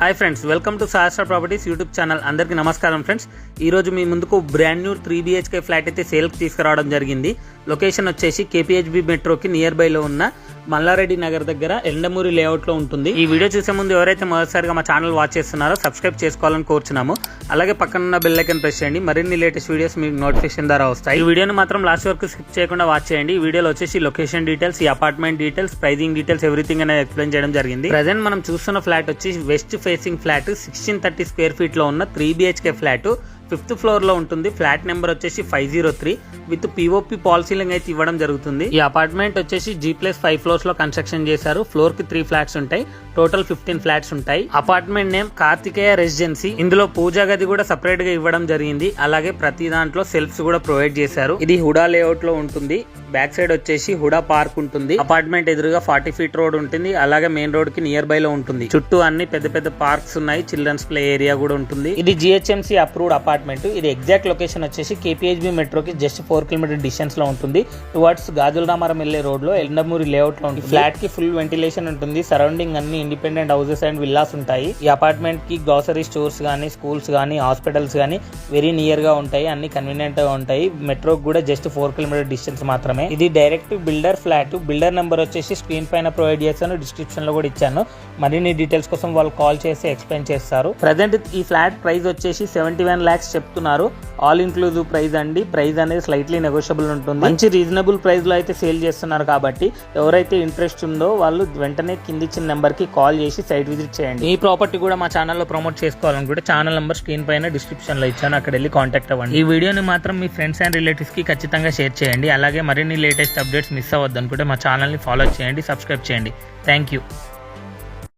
Hi friends, welcome to Sahasra properties YouTube channel. అందరికీ నమస్కారం friends. ఈరోజు మీ ముందుకు బ్రాండ్ న్యూ 3 BHK ఫ్లాట్ అయితే సేల్కి తీసుకురావడం జరిగింది. లొకేషన్ వచ్చేసి KPHB మెట్రోకి నియర్ బైలో ఉన్న మల్లారెడ్డి నగర్ దగ్గర ఎండమూరి లేఅవుట్లో ఉంటుంది. ఈ వీడియో చూసే ముందు ఎవరైతే మొదటిసారిగా మా ఛానల్ వాచ్ చేస్తున్నారో సబ్స్క్రైబ్ చేసుకోవాలని కోరుచున్నాము. అలాగే పక్కన బెల్ ఐకాన్ ప్రెస్ చేయండి. మరిన్ని లేటెస్ట్ వీడియోస్ మీకు నోటిఫికేషన్ ద్వారా వస్తాయి. ఈ వీడియోని మాత్రం లాస్ట్ వరకు స్కిప్ చేయకుండా వాచ్ చేయండి. ఈ వీడియోలో వచ్చేసి లొకేషన్ డీటెయిల్స్, ఈ apartment details, pricing details everything అనేది ఎక్స్ప్లెయిన్ చేయడం జరిగింది. ప్రెజెంట్ మనం చూస్తున్న ఫ్లాట్ వచ్చి west facing flat 1630 square feet లో ఉన్న 3 BHK ఫ్లాట్ 5th ఫ్లోర్ లో ఉంటుంది. ఫ్లాట్ నెంబర్ వచ్చేసి 503 విత్ POP పాల్ సీలింగ్ అయితే ఇవ్వడం జరుగుతుంది. ఈ అపార్ట్మెంట్ వచ్చేసి G+5 ఫ్లోర్స్ లో కన్స్ట్రక్షన్ చేశారు. ఫ్లోర్ కి 3 ఫ్లాట్స్ ఉంటాయి. టోటల్ 15 ఫ్లాట్స్ ఉంటాయి. Apartment name Karthikeya residency. ఇందులో పూజా గది కూడా సపరేట్ గా ఇవ్వడం జరిగింది. అలాగే ప్రతి దాంట్లో సెల్ఫ్స్ కూడా ప్రొవైడ్ చేశారు. ఇది హుడా లేఅవుట్ లో ఉంటుంది. బ్యాక్ సైడ్ వచ్చేసి హుడా పార్క్ ఉంటుంది. అపార్ట్మెంట్ ఎదురుగా 40 ఫీట్ రోడ్ ఉంటుంది. అలాగే మెయిన్ రోడ్ కి నియర్ బై లో ఉంటుంది. చుట్టూ అన్ని పెద్ద పెద్ద పార్క్స్ ఉన్నాయి. చిల్డ్రన్స్ ప్లే ఏరియా కూడా ఉంటుంది. ఇది GHMC అప్రూవ్డ్ అపార్ట్మెంట్. ఇది ఎగ్జాక్ట్ లొకేషన్ వచ్చేసి KPHB మెట్రోకి జస్ట్ 4 కిలోమీటర్ డిస్టెన్స్ లో ఉంటుంది. టువర్డ్స్ గాజుల రామారం వెళ్లే రోడ్ లో ఎండమూరి లేఅవుట్ లో ఉంటుంది. ఫ్లాట్ కి ఫుల్ వెంటిలేషన్ ఉంటుంది. సరౌండింగ్ అన్ని ఇండిపెండెంట్ హౌసెస్ అండ్ విల్లాస్ ఉంటాయి. ఈ అపార్ట్మెంట్ కి గ్రోసరీ స్టోర్స్ గానీ, స్కూల్స్ గానీ, హాస్పిటల్స్ గానీ వెరీ నియర్ గా ఉంటాయి. అన్ని కన్వీనియంట్ గా ఉంటాయి. మెట్రోకి కూడా జస్ట్ 4 కిలోమీటర్ డిస్టెన్స్ మాత్రమే. ఇది direct builder flat. Builder number వచ్చేసి స్క్రీన్ పైన ప్రొవైడ్ చేశాను, డిస్క్రిప్షన్ లో కూడా ఇచ్చాను. మరిన్ని డీటెయిల్స్ కోసం వాళ్ళు కాల్ చేసి ఎక్స్ప్లెయిన్ చేస్తారు. ప్రజెంట్ ఈ ఫ్లాట్ ప్రైస్ వచ్చేసి 71 lakhs చెప్తున్నారు. ఆల్ ఇన్క్లూజివ్ ప్రైస్ అండి. ప్రైస్ అనేది స్లైట్లీ నెగోషియబుల్ ఉంటుంది. మంచి రీజనబుల్ ప్రైస్ లో అయితే సేల్ చేస్తున్నారు. కాబట్టి ఎవరైతే ఇంట్రెస్ట్ ఉందో వాళ్ళు వెంటనే కింది ఇచ్చిన నెంబర్ కి కాల్ చేసి సైట్ విజిట్ చేయండి. ఈ ప్రాపర్టీ కూడా మా ఛానల్లో ప్రమోట్ చేసుకోవాలనుకుంటే ఛానల్ నెంబర్ స్క్రీన్ పైన డిస్క్రిప్షన్ లో ఇచ్చాను, అక్కడ వెళ్ళి కాంటాక్ట్ అవ్వండి. ఈ వీడియోని మాత్రం మీ ఫ్రెండ్స్ అండ్ రిలేటివ్స్ కి ఖచ్చితంగా షేర్ చేయండి. అలాగే మరిన్ని లేటెస్ట్ అప్డేట్స్ మిస్ అవ్వద్దు అనుకుంటే మా ఛానల్ని ఫాలో చేయండి, సబ్స్క్రైబ్ చేయండి. Thank you.